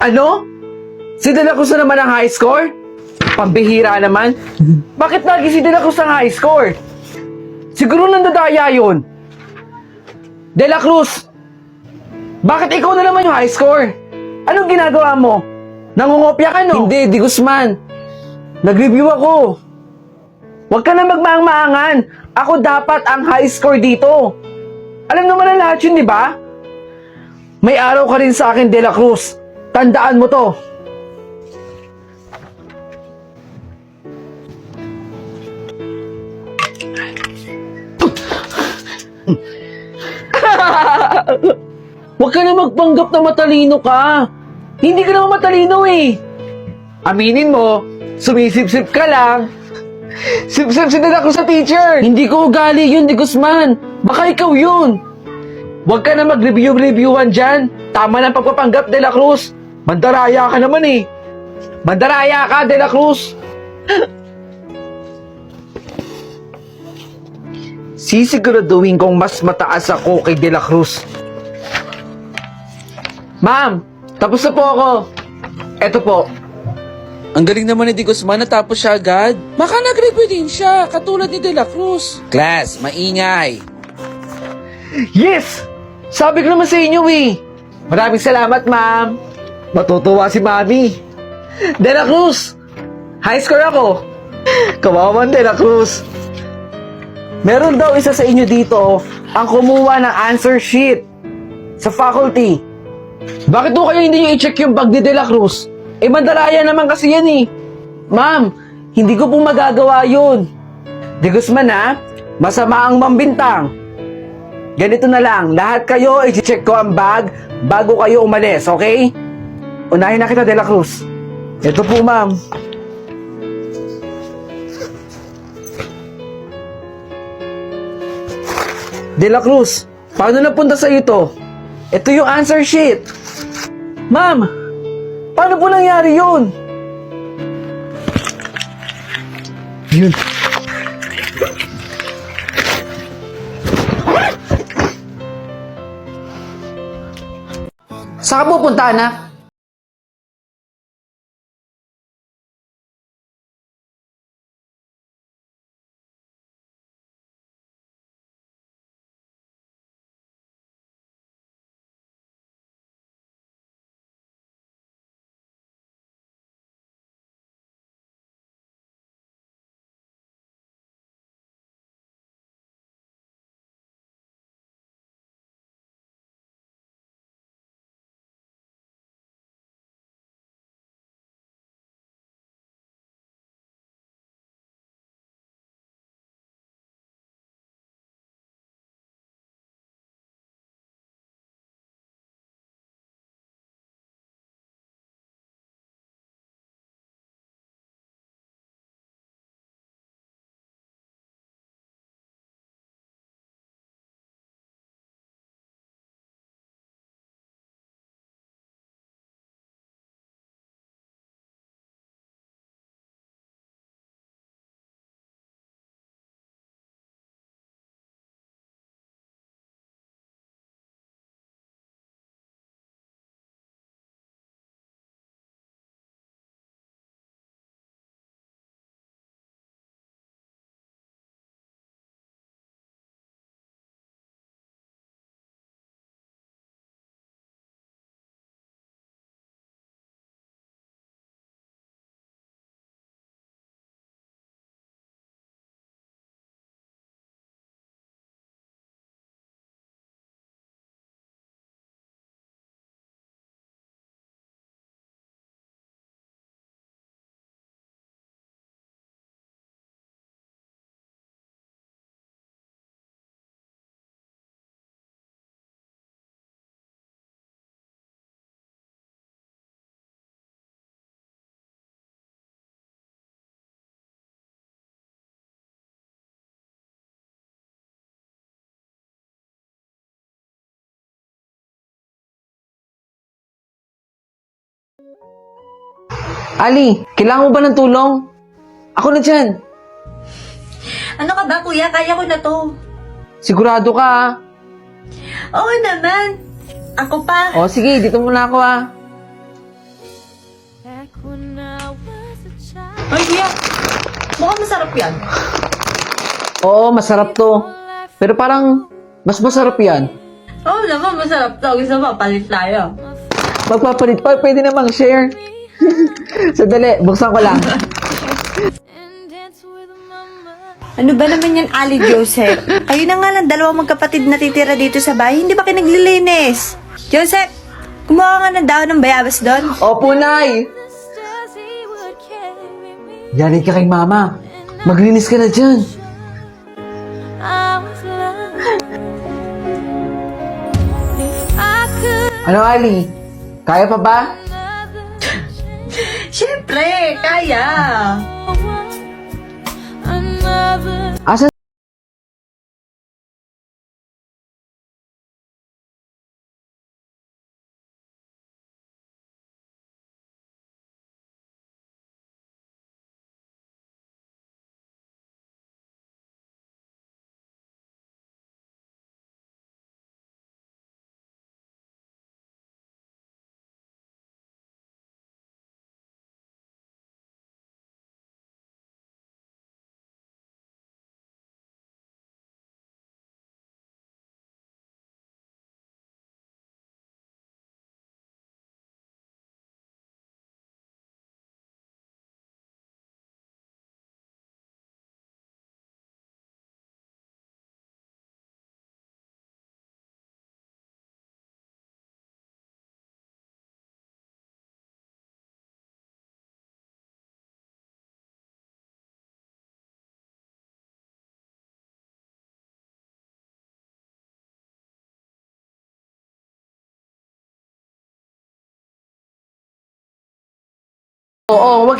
Ano? Si De La Cruz na naman ang high score? Pambihira naman. Bakit lagi si De La Cruz ang high score? Siguro nandadaya yun. De La Cruz, bakit ikaw na naman yung high score? Anong ginagawa mo? Nangungopia ka, no? Hindi, Di Guzman. Nag-review ako. Huwag ka na magmaang-maangan. Ako dapat ang high score dito. Alam naman ang lahat yun, di ba? May araw ka rin sa akin, De La Cruz. Tandaan mo to. Huwag ka na magpanggap na matalino ka. Hindi ka naman matalino eh. Aminin mo, sumisip-sip ka lang. Sip-sip si De La Cruz sa teacher. Hindi ko ugali yun, Di Guzman. Baka ikaw yun. Huwag ka na mag-review-reviewan dyan. Tama na pagpapanggap, De La Cruz. Mandaraya ka naman eh. Mandaraya ka, De La Cruz. Sisiguraduhin kong mas mataas ako kay De La Cruz. Ma'am, tapos na po ako. Eto po. Ang galing naman ni Di Guzman, natapos siya agad. Baka nag-review din siya, katulad ni De La Cruz. Class, maingay. Yes! Sabi ko naman sa inyo eh. Maraming salamat, ma'am. Matutuwa si Mami. De La Cruz, high score ako. Kawawan, De La Cruz. Meron daw isa sa inyo dito ang kumuha ng answer sheet sa faculty. Bakit po kayo hindi nyo i-check yung bag ni De La Cruz? Eh, mandalaya naman kasi yan eh. Ma'am, hindi ko po magagawa yun. Di Guzman ha, masama ang mambintang. Ganito na lang, lahat kayo i-check ko ang bag bago kayo umalis, okay? Unahin na kita, De La Cruz. Ito po, ma'am. De La Cruz, paano napunta sa ito? Ito yung answer sheet. Ma'am, paano po nangyari yun? Yun. Saan ka pupunta, anak? Ali, kailangan mo ba ng tulong? Ako na dyan. Ano ka ba, kuya? Kaya ko na to. Sigurado ka ha? Oo naman. Ako pa. O sige, dito muna ako ha. Ay, kuya. Mukhang masarap yan. Oo, masarap to. Pero parang, mas masarap yan. Oo naman, masarap to. Gusto mo, palit tayo. Magpapalit pa, pwede namang share. Sandali, buksan ko lang. Ano ba naman yan, Ali Joseph? Kayo na nga lang, dalawang magkapatid na titira dito sa bahay. Hindi ba kayo naglilinis? Joseph, kumuha nga ng daon ng bayabas doon. Opo, Nay! Yanig ka kay Mama. Maglinis ka na dyan. Ano, Ali? Kaya pa ba? Siyempre, kaya. Asa? Oo, wag